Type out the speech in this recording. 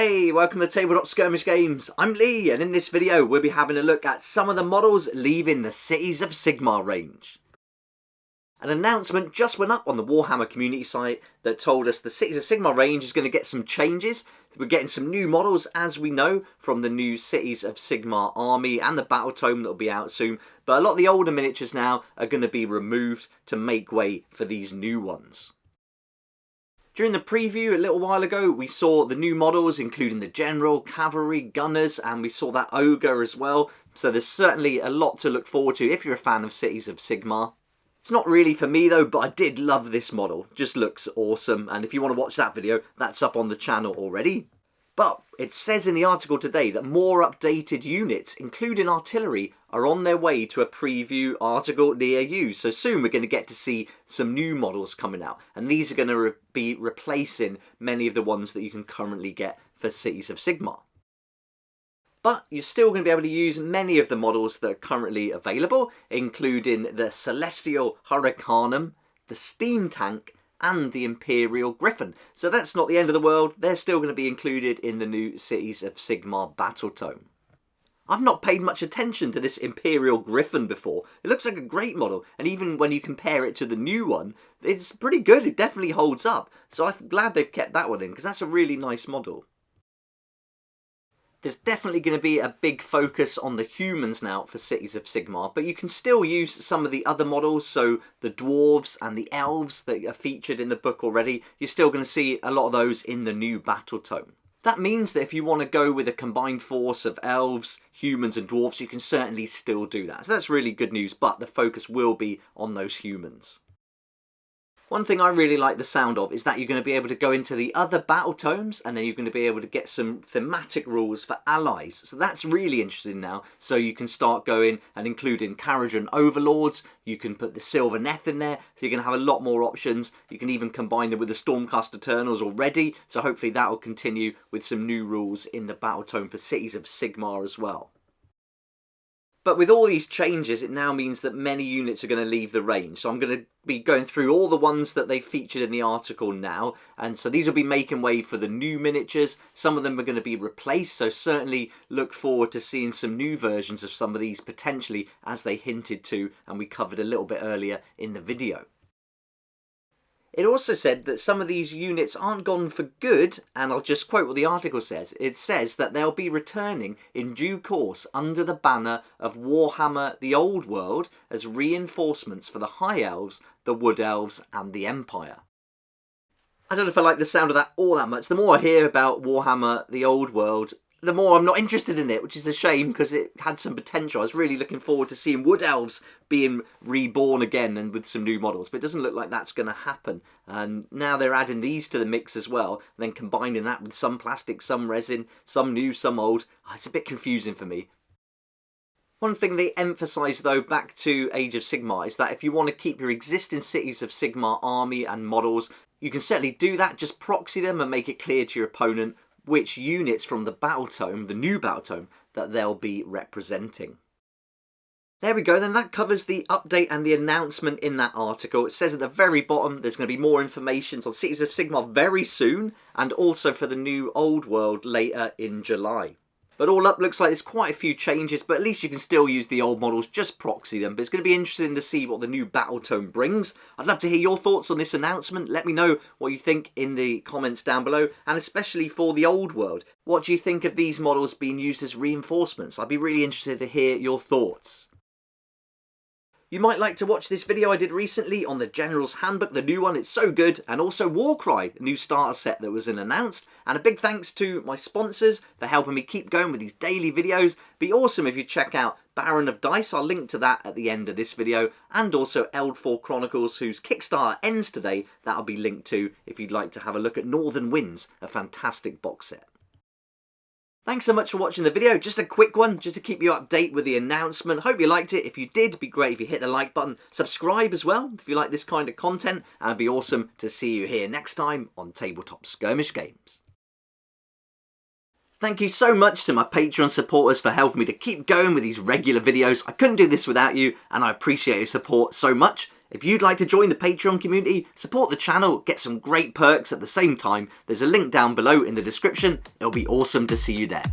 Hey, welcome to Tabletop Skirmish Games. I'm Lee, and in this video we'll be having a look at some of the models leaving the Cities of Sigmar range. An announcement just went up on the Warhammer community site that told us the Cities of Sigmar range is going to get some changes. We're getting some new models, as we know, from the new Cities of Sigmar army and the Battle Tome that will be out soon, but a lot of the older miniatures now are going to be removed to make way for these new ones. During the preview a little while ago, we saw the new models, including the General, Cavalry, Gunners, and we saw that Ogre as well. So there's certainly a lot to look forward to if you're a fan of Cities of Sigmar. It's not really for me though, but I did love this model. Just looks awesome, and if you want to watch that video, that's up on the channel already. But it says in the article today that more updated units, including artillery, are on their way to a preview article near you. So soon we're going to get to see some new models coming out. And these are going to be replacing many of the ones that you can currently get for Cities of Sigmar. But you're still going to be able to use many of the models that are currently available, including the Celestial Hurricanum, the Steam Tank, and the Imperial Griffin. So that's not the end of the world. They're still going to be included in the new Cities of Sigmar Battle Tome. I've not paid much attention to this Imperial Griffin before. It looks like a great model, and even when you compare it to the new one, it's pretty good. It definitely holds up. So I'm glad they've kept that one in, because that's a really nice model. There's definitely going to be a big focus on the humans now for Cities of Sigmar, but you can still use some of the other models, so the dwarves and the elves that are featured in the book already. You're still going to see a lot of those in the new Battle Tome. That means that if you want to go with a combined force of elves, humans and dwarves, you can certainly still do that. So that's really good news, but the focus will be on those humans. One thing I really like the sound of is that you're going to be able to go into the other battle tomes, and then you're going to be able to get some thematic rules for allies. So that's really interesting now. So you can start going and including Kharadron Overlords. You can put the Silver Neth in there, so you're going to have a lot more options. You can even combine them with the Stormcast Eternals already. So hopefully that will continue with some new rules in the battle tome for Cities of Sigmar as well. But with all these changes, it now means that many units are going to leave the range. So I'm going to be going through all the ones that they featured in the article now. And so these will be making way for the new miniatures. Some of them are going to be replaced. So certainly look forward to seeing some new versions of some of these potentially, as they hinted to and we covered a little bit earlier in the video. It also said that some of these units aren't gone for good, and I'll just quote what the article says. It says that they'll be returning in due course under the banner of Warhammer The Old World as reinforcements for the High Elves, the Wood Elves and the Empire. I don't know if I like the sound of that all that much. The more I hear about Warhammer The Old World, the more I'm not interested in it, which is a shame because it had some potential. I was really looking forward to seeing Wood Elves being reborn again and with some new models, but it doesn't look like that's going to happen. And now they're adding these to the mix as well, and then combining that with some plastic, some resin, some new, some old. It's a bit confusing for me. One thing they emphasise though, back to Age of Sigmar, is that if you want to keep your existing Cities of Sigmar army and models, you can certainly do that. Just proxy them and make it clear to your opponent which units from the Battle Tome, the new Battle Tome, that they'll be representing. There we go, then that covers the update and the announcement in that article. It says at the very bottom there's going to be more information on Cities of Sigmar very soon, and also for the new Old World later in July. But all up, looks like there's quite a few changes, but at least you can still use the old models, just proxy them. But it's going to be interesting to see what the new Battle Tome brings. I'd love to hear your thoughts on this announcement. Let me know what you think in the comments down below, and especially for the Old World. What do you think of these models being used as reinforcements? I'd be really interested to hear your thoughts. You might like to watch this video I did recently on the General's Handbook, the new one, it's so good, and also Warcry, the new starter set that was announced. And a big thanks to my sponsors for helping me keep going with these daily videos. Be awesome if you check out Baron of Dice, I'll link to that at the end of this video, and also Eld4 Chronicles, whose Kickstarter ends today, that'll be linked to if you'd like to have a look at Northern Winds, a fantastic box set. Thanks so much for watching the video. Just a quick one, just to keep you up to date with the announcement. Hope you liked it. If you did, it'd be great if you hit the like button. Subscribe as well if you like this kind of content. And it'd be awesome to see you here next time on Tabletop Skirmish Games. Thank you so much to my Patreon supporters for helping me to keep going with these regular videos. I couldn't do this without you, and I appreciate your support so much. If you'd like to join the Patreon community, support the channel, get some great perks at the same time, there's a link down below in the description. It'll be awesome to see you there.